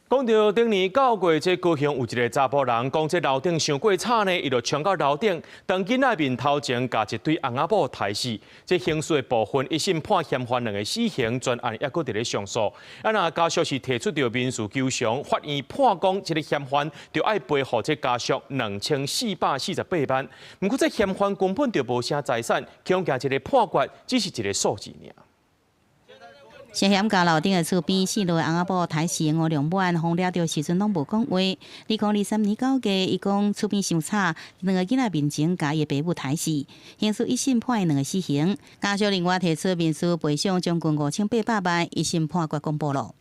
讲到顶年9月，这高雄有一个查甫人讲，这楼顶伤过吵呢，伊就冲到楼顶，当囡仔面头前夹一堆红仔布刣死。这刑事部分一审判嫌犯2个死刑，专案还阁伫咧上诉。那家属是提出着民事求偿，法院判讲，这个嫌犯就要赔付这家属2448万。不过这嫌犯根本就无啥财产，恐惊这个判决只是一个数字尔。涉嫌家楼顶的厝边4落红仔布刣死吴良满，封了着时阵拢无讲话。2023年9月，伊讲厝边伤吵，2个囡仔面前甲伊的爸母刣死。刑事一审判伊2个死刑，家属另外提出民事赔偿将近5800万，一审判决公布了。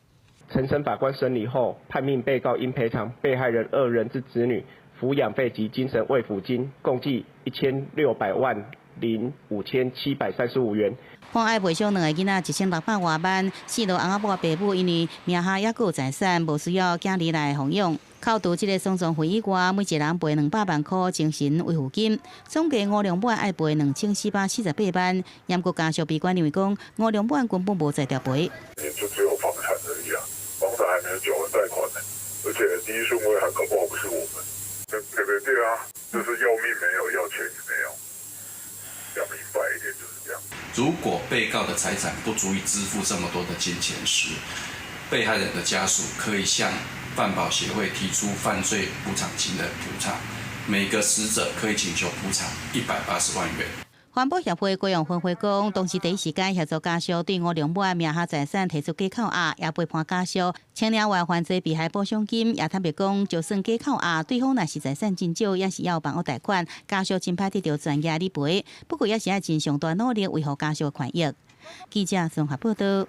陈审法官审理后，判命被告应赔偿被害人2人之子女抚养费及精神慰抚金，共计1600万零5735元。判爱赔偿2个囡仔1600多万，4落红仔布的爸母因为名下也有财产，无需要囝儿来奉养。扣除这个丧葬费以外，每一人赔200万块精神慰抚金，总计吴良满爱赔2448万。严国家属被官认为讲，吴良满根本无在调赔。也就只有房产而已啊，房产还没有缴完贷款呢，而且第一顺位还搞不好不是我们。对啊，就是要命没有，要钱也没有。讲明白一点就是这样。如果被告的财产不足以支付这么多的金钱时，被害人的家属可以向犯保协会提出犯罪补偿金的补偿，每个死者可以请求补偿180万元。环保协会郭永芬会讲，当时第一时间协助家属对吴良满名下财产提出假扣押，也陪伴家属清领完犯罪被害补偿金。也坦白讲，就算假扣押，对方若是财产真少，也是要办恶贷款，家属真歹得到专业理赔。不过也是要尽上大努力维护家属的权益。记者综合报道。